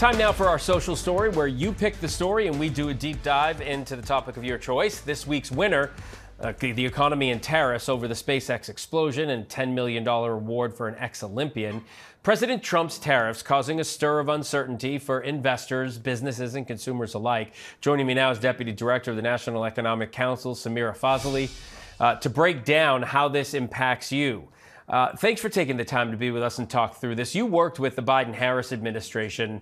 Time now for our social story, where you pick the story and we do a deep dive into the topic of your choice. This week's winner, the economy and tariffs over the SpaceX explosion and $10 million reward for an ex-Olympian. President Trump's tariffs causing a stir of uncertainty for investors, businesses, and consumers alike. Joining me now is Deputy Director of the National Economic Council, Sameera Fazili, to break down how this impacts you. Thanks for taking the time to be with us and talk through this. You worked with the Biden-Harris administration.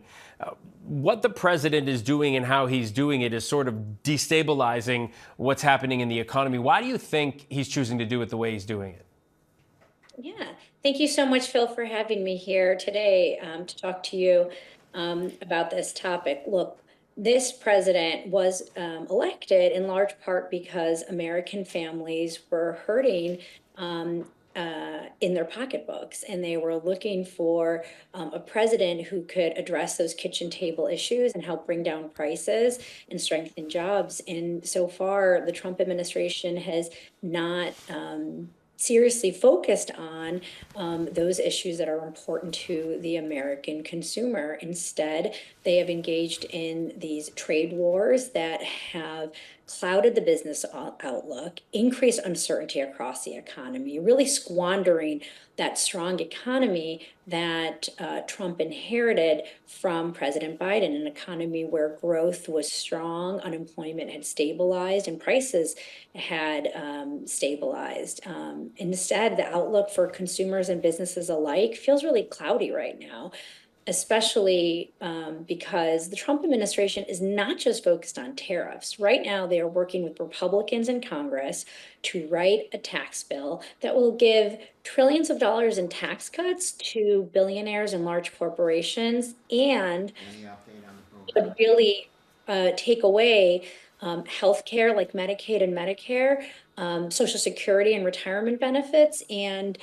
What the president is doing and how he's doing it is sort of destabilizing what's happening in the economy. Why do you think he's choosing to do it the way he's doing it? Yeah, thank you so much, Phil, for having me here today to talk to you about this topic. Look, this president was elected in large part because American families were hurting in their pocketbooks, and they were looking for a president who could address those kitchen table issues and help bring down prices and strengthen jobs. And so far, the Trump administration has not seriously focused on those issues that are important to the American consumer. Instead, they have engaged in these trade wars that have clouded the business outlook, increased uncertainty across the economy, really squandering that strong economy that Trump inherited from President Biden, an economy where growth was strong, unemployment had stabilized, and prices had stabilized. Instead, the outlook for consumers and businesses alike feels really cloudy right now, especially because the Trump administration is not just focused on tariffs. Right now, they are working with Republicans in Congress to write a tax bill that will give trillions of dollars in tax cuts to billionaires and large corporations, and would really take away healthcare like Medicaid and Medicare, Social Security and retirement benefits, and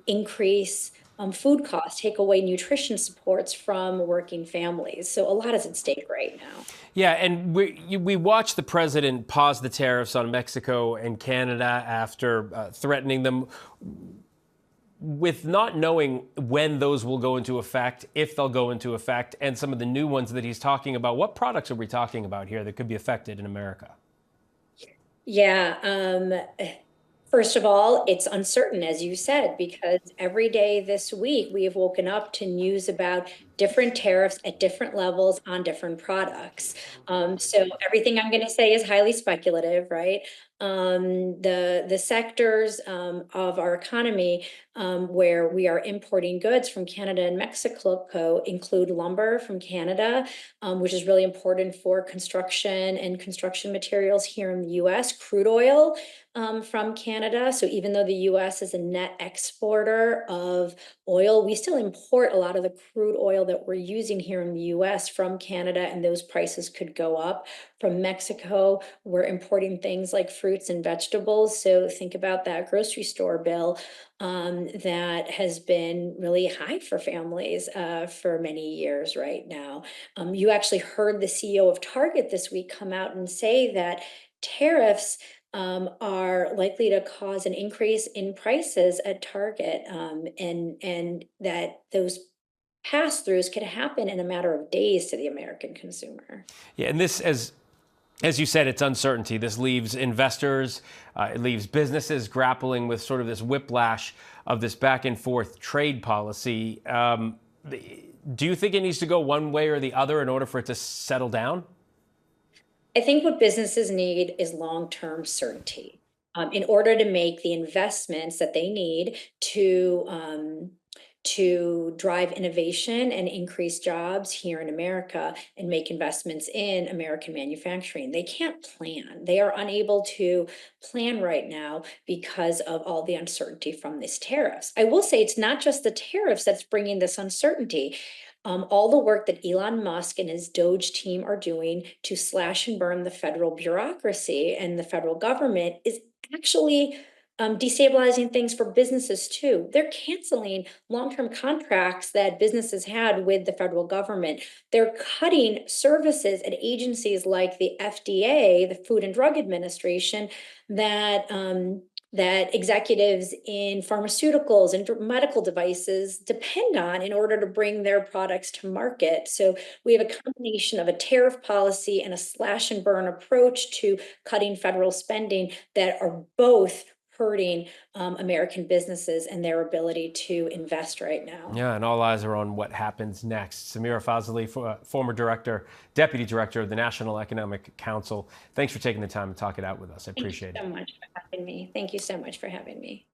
increase food costs, take away nutrition supports from working families. So a lot is at stake right now. Yeah, and we watched the president pause the tariffs on Mexico and Canada after threatening them, with not knowing when those will go into effect, if they'll go into effect, and some of the new ones that he's talking about. What products are we talking about here that could be affected in America? Yeah, first of all, it's uncertain, as you said, because every day this week we have woken up to news about different tariffs at different levels on different products. So everything I'm going to say is highly speculative, right? The sectors of our economy where we are importing goods from Canada and Mexico include lumber from Canada, which is really important for construction and construction materials here in the U.S., crude oil from Canada. So even though the U.S. is a net exporter of oil, we still import a lot of the crude oil that we're using here in the U.S. from Canada, and those prices could go up. From Mexico, we're importing things like fruits and vegetables. So think about that grocery store bill that has been really high for families for many years right now. You actually heard the CEO of Target this week come out and say that tariffs are likely to cause an increase in prices at Target, and that those pass-throughs could happen in a matter of days to the American consumer. Yeah, and this, as you said, it's uncertainty. This leaves investors, it leaves businesses grappling with sort of this whiplash of this back and forth trade policy. Do you think it needs to go one way or the other in order for it to settle down? I think what businesses need is long-term certainty in order to make the investments that they need to drive innovation and increase jobs here in America and make investments in American manufacturing. They can't plan. They are unable to plan right now because of all the uncertainty from these tariffs. I will say it's not just the tariffs that's bringing this uncertainty. All the work that Elon Musk and his Doge team are doing to slash and burn the federal bureaucracy and the federal government is actually destabilizing things for businesses too. They're canceling long-term contracts that businesses had with the federal government. They're cutting services at agencies like the FDA, the Food and Drug Administration, that that executives in pharmaceuticals and medical devices depend on in order to bring their products to market. So we have a combination of a tariff policy and a slash and burn approach to cutting federal spending that are both hurting American businesses and their ability to invest right now. Yeah, and all eyes are on what happens next. Sameera Fazili, former deputy director of the National Economic Council. Thanks for taking the time to talk it out with us. I appreciate it. Thank you so much for having me. Thank you so much for having me.